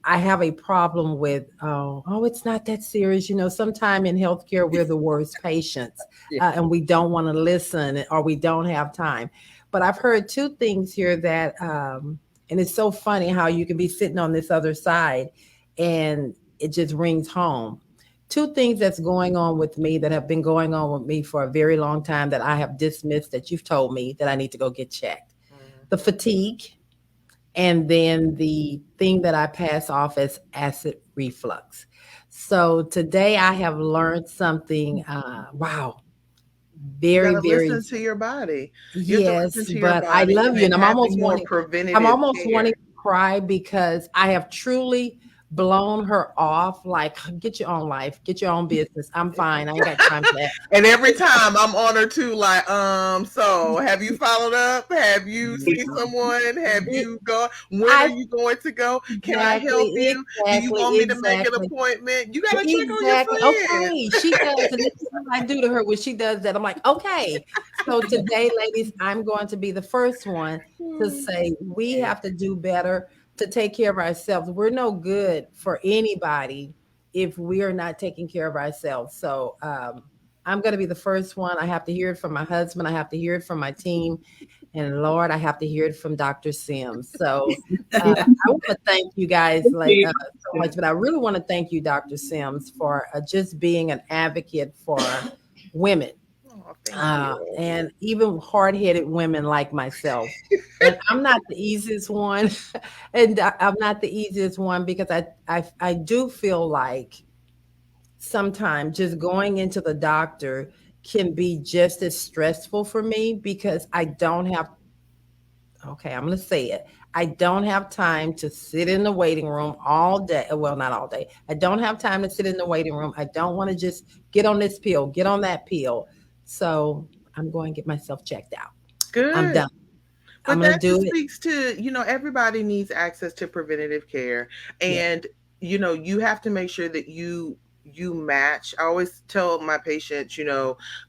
I have a problem with, it's not that serious. Sometime in healthcare, we're the worst patients and we don't want to listen, or we don't have time. But I've heard two things here that, and it's so funny how you can be sitting on this other side and it just rings home. Two things that's going on with me that have been going on with me for a very long time that I have dismissed, that you've told me that I need to go get checked. The fatigue, and then the thing that I pass off as acid reflux. So today I have learned something, very, very. Listen to your body. Yes, but I love you. And I'm almost wanting to cry because I have truly blown her off. Like, get your own life, get your own business. I'm fine. I ain't got time for that. And every time I'm on her too, like, so have you followed up? Have you seen someone? Have you gone? When are you going to go? Can I help you? Do you want me to make an appointment? You got to check on your friends. Okay, she does. And this is what I do to her when she does that. I'm like, okay. So today, ladies, I'm going to be the first one to say we have to do better to take care of ourselves. We're no good for anybody if we are not taking care of ourselves. So I'm going to be the first one. I have to hear it from my husband. I have to hear it from my team. And Lord, I have to hear it from Dr. Sims. So I want to thank you guys so much, but I really want to thank you, Dr. Sims, for just being an advocate for women. Oh, thank you. And even hard-headed women like myself. And I'm not the easiest one. And I'm not the easiest one because I do feel like sometimes just going into the doctor can be just as stressful for me because I don't have, okay, I'm going to say it. I don't have time to sit in the waiting room all day. Well, not all day. I don't have time to sit in the waiting room. I don't want to just get on this pill, get on that pill. So I'm going to get myself checked out. Good. I'm done. But I'm going to that do just it. speaks to, everybody needs access to preventative care. And, you have to make sure that you match. I always tell my patients,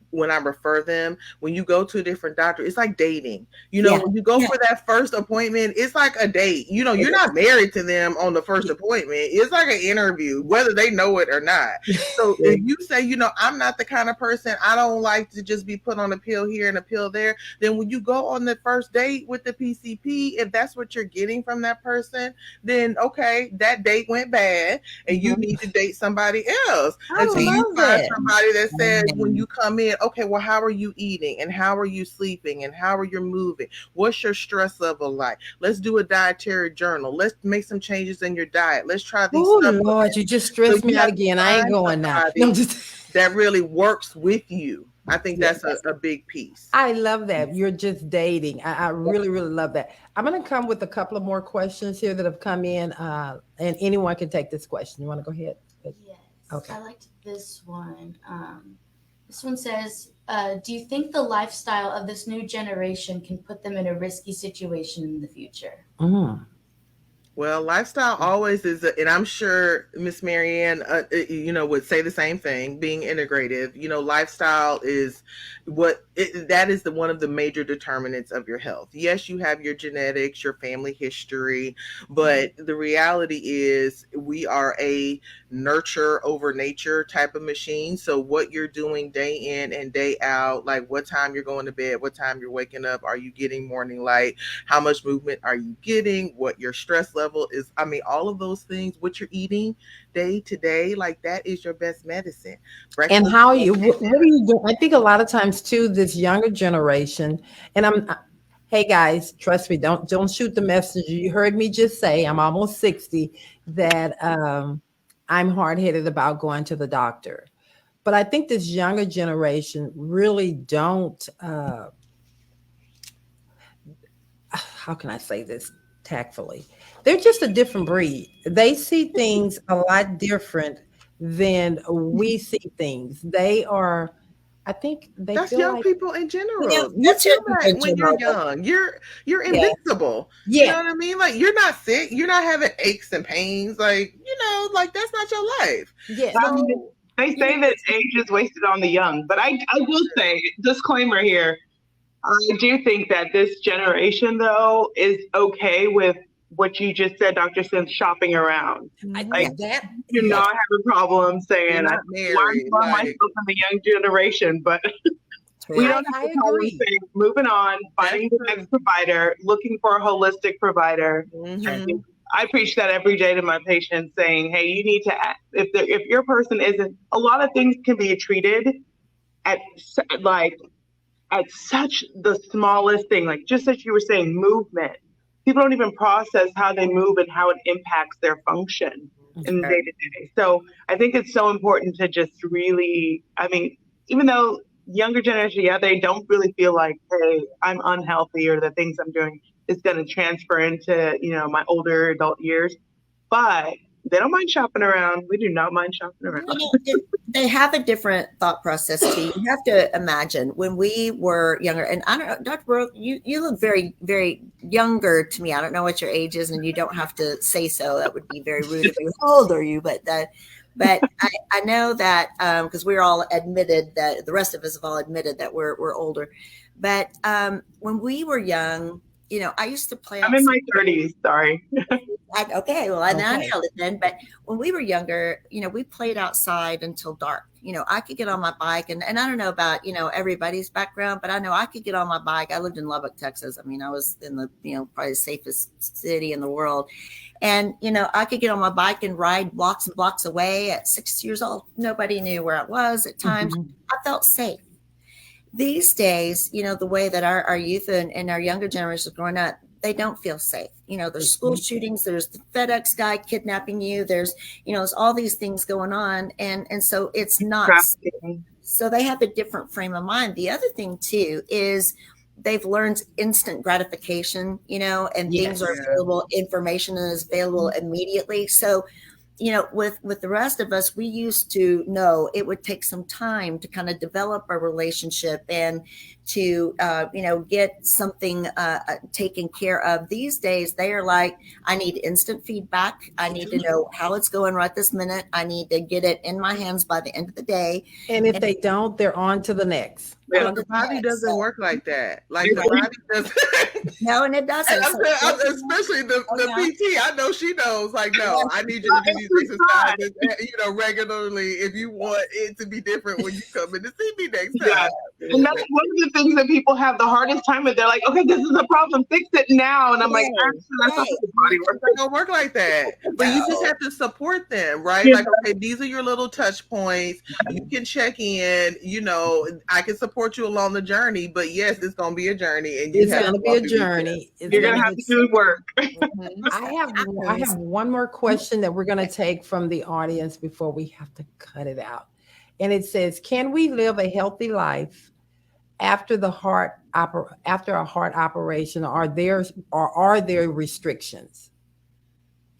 when I refer them, when you go to a different doctor, it's like dating. When you go for that first appointment, it's like a date. You're not married to them on the first appointment. It's like an interview, whether they know it or not. So if you say, I'm not the kind of person, I don't like to just be put on a pill here and a pill there, then when you go on the first date with the PCP, if that's what you're getting from that person, then okay, that date went bad and you need to date somebody else until you find somebody that says when you come in, okay, well, how are you eating and how are you sleeping and how are you moving? What's your stress level like? Let's do a dietary journal. Let's make some changes in your diet. Let's try these. Oh Lord, you just stressed me out again. I ain't going now. That really works with you. I think that's a big piece. I love that. You're just dating. I really, really love that. I'm going to come with a couple of more questions here that have come in, and anyone can take this question. You want to go ahead? Yes. Okay. I liked this one. This one says, do you think the lifestyle of this new generation can put them in a risky situation in the future? Well, lifestyle always is, and I'm sure Miss Marianne, would say the same thing. Being integrative, lifestyle is that is one of the major determinants of your health. Yes, you have your genetics, your family history, but the reality is we are a nurture over nature type of machine. So what you're doing day in and day out, like what time you're going to bed, what time you're waking up, are you getting morning light, how much movement are you getting, what your stress level is, all of those things, what you're eating day to day, like that is your best medicine. And how what are you doing? I think a lot of times too, this younger generation, and hey guys, trust me, don't shoot the messenger. You heard me just say, I'm almost 60, that I'm hard-headed about going to the doctor. But I think this younger generation really don't, how can I say this tactfully? They're just a different breed. They see things a lot different than we see things. They are, I think they that's feel young like people in general. That's feel that when you're young, you're invincible. You know what I mean? Like you're not sick, you're not having aches and pains. Like like that's not your life. Yeah. So, they say that age is wasted on the young, but I will say, disclaimer here, I do think that this generation, though, is okay with what you just said, Dr. Sims, shopping around. I do not have a problem saying I learned from myself in the young generation, but we don't have a problem saying moving on, finding the next provider, looking for a holistic provider. I preach that every day to my patients, saying, "Hey, you need to. If your person isn't, a lot of things can be treated at such the smallest thing, like just as you were saying, movement. People don't even process how they move and how it impacts their function in day to day. So I think it's so important to just really, even though younger generation, they don't really feel like, hey, I'm unhealthy or the things I'm doing is going to transfer into, my older adult years, but they don't mind shopping around. We do not mind shopping around. They have a different thought process too. You have to imagine when we were younger, and I don't know, Dr. Bourque, you look very, very younger to me. I don't know what your age is, and you don't have to say so. That would be very rude of you. How old are you? But I know that because we're all admitted that the rest of us have all admitted that we're older. But when we were young, I used to play. I'm in my 30s. Sorry. Okay, well, I Okay. nailed it then. But when we were younger, we played outside until dark. I could get on my bike, and I don't know about, everybody's background, but I know I could get on my bike. I lived in Lubbock, Texas. I mean, I was in the, probably the safest city in the world. And, I could get on my bike and ride blocks and blocks away at 6 years old. Nobody knew where I was at times. I felt safe. These days, the way that our youth and our younger generations growing up, they don't feel safe. There's school shootings, there's the FedEx guy kidnapping you, there's all these things going on. And so it's not safe. So they have a different frame of mind. The other thing too is they've learned instant gratification, and things are available, information is available immediately. So with the rest of us, we used to know it would take some time to kind of develop a relationship and to, get something taken care of. These days, they are like, I need instant feedback. I need to know how it's going right this minute. I need to get it in my hands by the end of the day. And if they don't, they're on to the next. But the body doesn't work like that. Like the body doesn't. No, and it doesn't. Especially the PT. I know she knows. Like, no, I need you to do these exercises, regularly if you want it to be different when you come in to see me next time. Yeah. And that's one of the things that people have the hardest time with. They're like, okay, this is a problem, fix it now. And I'm like, actually, that's not how the body works. It don't work like that. But you just have to support them, right? Yeah. Like, okay, these are your little touch points. You can check in, I can support you along the journey, but yes, it's going to be a journey. And It's going to be a journey. You're going to have to do work. I have one more question that we're going to take from the audience before we have to cut it out. And it says, can we live a healthy life after a heart operation? Are there restrictions?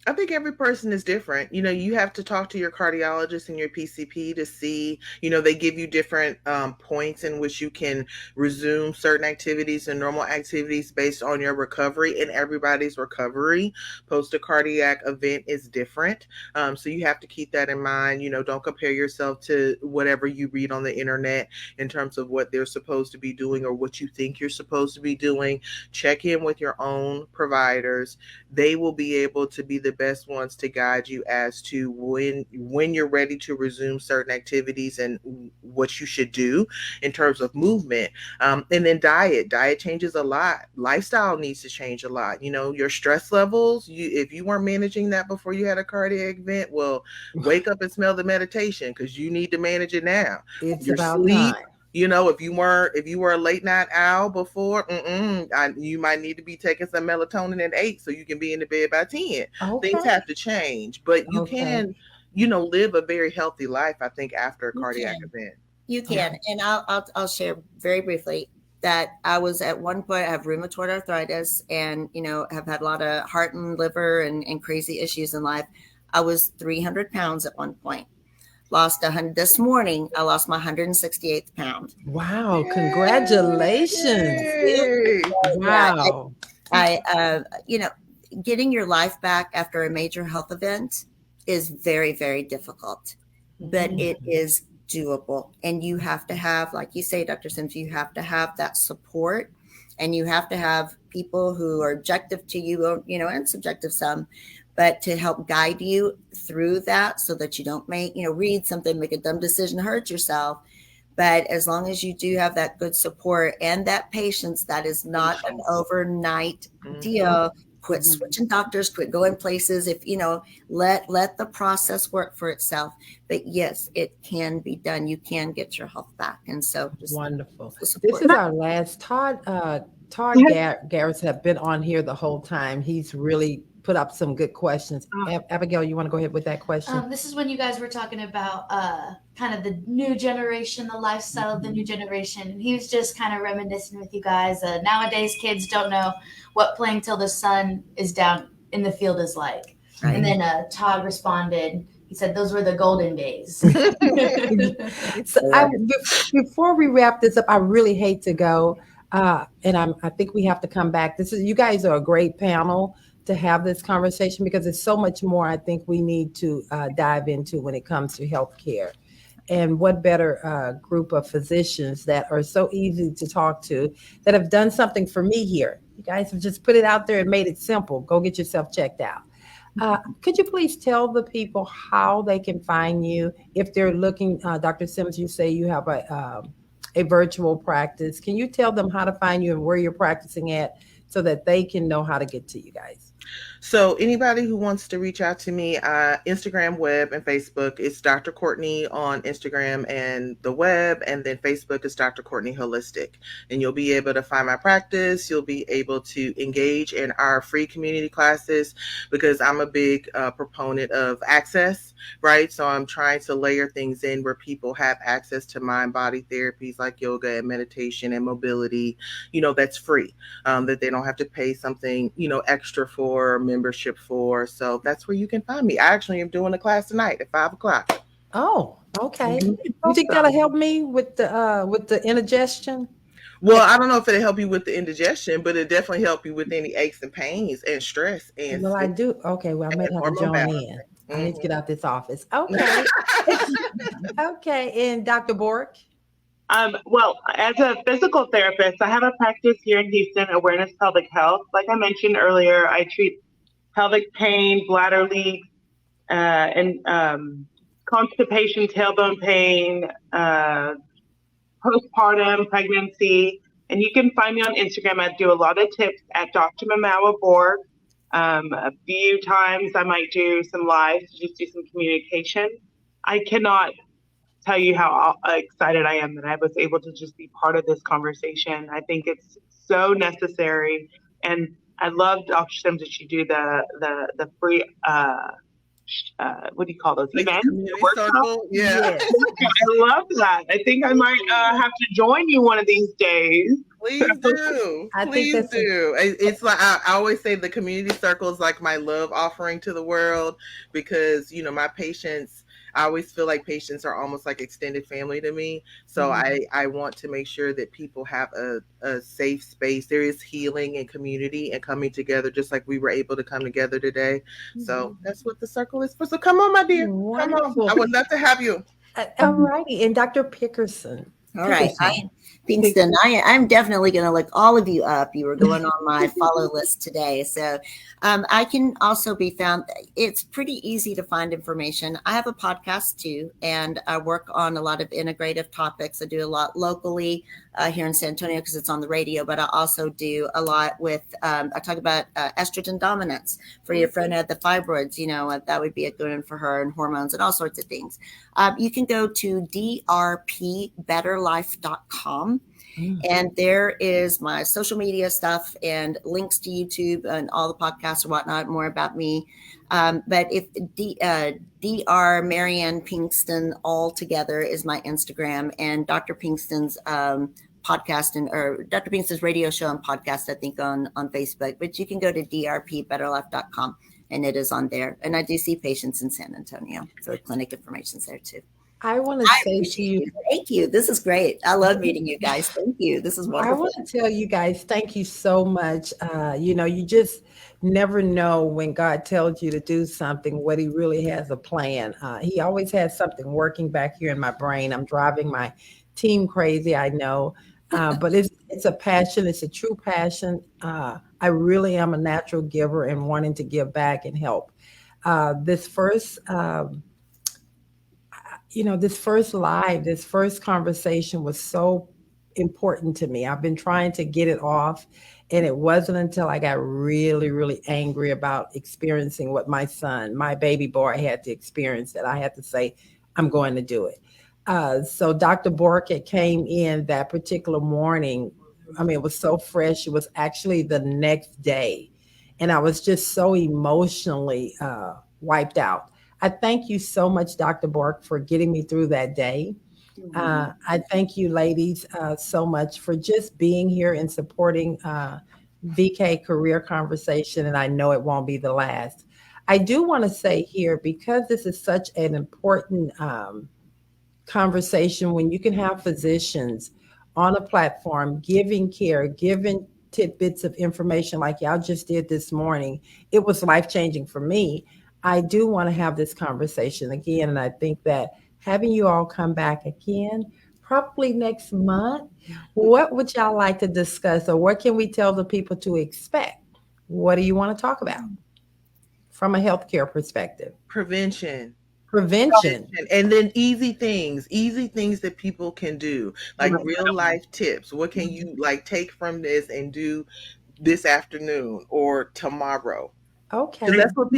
I think every person is different. You have to talk to your cardiologist and your PCP to see, they give you different points in which you can resume certain activities and normal activities based on your recovery, and everybody's recovery post a cardiac event is different. So you have to keep that in mind. Don't compare yourself to whatever you read on the internet in terms of what they're supposed to be doing or what you think you're supposed to be doing. Check in with your own providers. They will be able to be the best ones to guide you as to when you're ready to resume certain activities and what you should do in terms of movement. And then diet changes a lot. Lifestyle needs to change a lot. Your stress levels, if you weren't managing that before you had a cardiac event, well, wake up and smell the meditation, because you need to manage it now. It's your about sleep, time. if you were a late night owl before, you might need to be taking some melatonin at 8 so you can be in the bed by 10. Okay. Things have to change, but you can, live a very healthy life, I think, after a cardiac event. You can. And I'll share very briefly that I was at one point, I have rheumatoid arthritis and, have had a lot of heart and liver and crazy issues in life. I was 300 pounds at one point. Lost 100 this morning. I lost my 168th pound. Wow! Congratulations! Yay. Wow! I getting your life back after a major health event is very, very difficult, but it is doable. And you have to have, like you say, Dr. Sims, you have to have that support, and you have to have people who are objective to you, and subjective some, but to help guide you through that so that you don't read something, make a dumb decision, hurt yourself. But as long as you do have that good support and that patience, that is not an overnight deal. Quit switching doctors, quit going places. If, let the process work for itself. But yes, it can be done. You can get your health back. And so just wonderful. This is our last. Todd Garrett's have been on here the whole time. He's really put up some good questions. Abigail, you want to go ahead with that question? This is when you guys were talking about kind of the new generation, the lifestyle of the new generation. And he was just kind of reminiscing with you guys. Nowadays, kids don't know what playing till the sun is down in the field is like. Right. And then Todd responded, he said, those were the golden days. Before we wrap this up, I really hate to go. And I think we have to come back. You guys are a great panel to have this conversation, because there's so much more I think we need to dive into when it comes to healthcare. And what better group of physicians that are so easy to talk to, that have done something for me here You guys have just put it out there and made it simple. Go get yourself checked out. Could you please tell the people how they can find you if they're looking? Dr. Sims, you say you have a virtual practice. Can you tell them how to find you and where you're practicing at so that they can know how to get to you guys? So anybody who wants to reach out to me, Instagram, web, and Facebook, it's Dr. Kourtney on Instagram and the web, and then Facebook is Dr. Kourtney Holistic. And you'll be able to find my practice. You'll be able to engage in our free community classes because I'm a big proponent of access, right? So I'm trying to layer things in where people have access to mind-body therapies like yoga and meditation and mobility, that's free, that they don't have to pay something, extra for membership for. So that's where you can find me. I actually am doing a class tonight at 5:00. Oh, okay. Mm-hmm. You think that'll help me with the indigestion? Well, I don't know if it'll help you with the indigestion, but it definitely help you with any aches and pains and stress. And well, I do. Okay, well, I may have to join in. I need to get out this office. Okay. Okay, and Dr. Bourque? Well, as a physical therapist, I have a practice here in Houston, Awareness Pelvic Health. Like I mentioned earlier, I treat pelvic pain, bladder leaks, and constipation, tailbone pain, postpartum, pregnancy. And you can find me on Instagram. I do a lot of tips at Dr. Mamawah Bourque. A few times I might do some lives, just do some communication. I cannot tell you how excited I am that I was able to just be part of this conversation. I think it's so necessary, and I love Dr. Sims that you do the free what do you call those events? Yeah. I love that. I think I might have to join you one of these days. Please do. Please do. It's like I always say, the community circle is like my love offering to the world because my patients. I always feel like patients are almost like extended family to me. So I want to make sure that people have a safe space. There is healing and community and coming together, just like we were able to come together today. So that's what the circle is for. So come on, my dear. Wonderful. Come on. I would love to have you. All righty. And Dr. Pickerson. All right. Pinkston, I'm definitely going to look all of you up. You were going on my follow list today. So I can also be found. It's pretty easy to find information. I have a podcast too, and I work on a lot of integrative topics. I do a lot locally here in San Antonio because it's on the radio, but I also do a lot with, I talk about estrogen dominance for your friend who had the fibroids, that would be a good one for her, and hormones and all sorts of things. You can go to drpbetterlife.com. And there is my social media stuff and links to YouTube and all the podcasts or whatnot, more about me. But if Dr. Marianne Pinkston all together is my Instagram, and Dr. Pinkston's podcast or Dr. Pinkston's radio show and podcast, I think on Facebook. But you can go to drpbetterlife.com and it is on there. And I do see patients in San Antonio, so clinic information's there too. I want to say to you, thank you. This is great. I love meeting you guys. Thank you. This is wonderful. I want to tell you guys, thank you so much. You just never know when God tells you to do something, what he really has a plan. He always has something working back here in my brain. I'm driving my team crazy, I know, but it's a passion. It's a true passion. I really am a natural giver and wanting to give back and help. This first conversation was so important to me. I've been trying to get it off, and it wasn't until I got really, really angry about experiencing what my son, my baby boy, had to experience that I had to say, I'm going to do it. So Dr. Bourque came in that particular morning. I mean, it was so fresh. It was actually the next day, and I was just so emotionally wiped out. I thank you so much, Dr. Bourque, for getting me through that day. I thank you, ladies, so much for just being here and supporting VK Career Conversation, and I know it won't be the last. I do want to say here, because this is such an important conversation, when you can have physicians on a platform giving care, giving tidbits of information like y'all just did this morning, it was life-changing for me. I do want to have this conversation again, and I think that having you all come back again probably next month. What would y'all like to discuss, or what can we tell the people to expect? What do you want to talk about from a healthcare perspective? Prevention. Prevention. And then easy things that people can do, like real life tips. What can you like take from this and do this afternoon or tomorrow? Okay. 'Cause that's what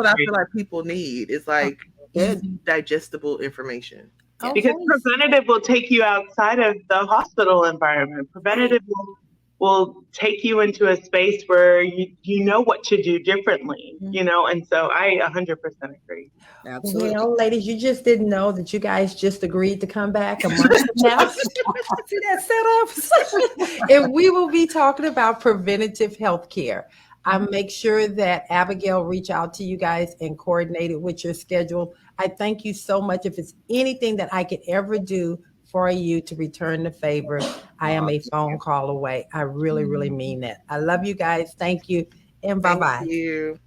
I feel like people need, is like easy, digestible information. Okay. Because preventative will take you outside of the hospital environment. Preventative will take you into a space where you know what to do differently, you know, and so I 100% agree. Absolutely. Well, ladies, you just didn't know that you guys just agreed to come back a month from now. See that setup? And we will be talking about preventative health care. I make sure that Abigail reach out to you guys and coordinate it with your schedule. I thank you so much. If it's anything that I could ever do for you to return the favor, I am a phone call away. I really, really mean that. I love you guys. Thank you. And bye-bye. Thank you.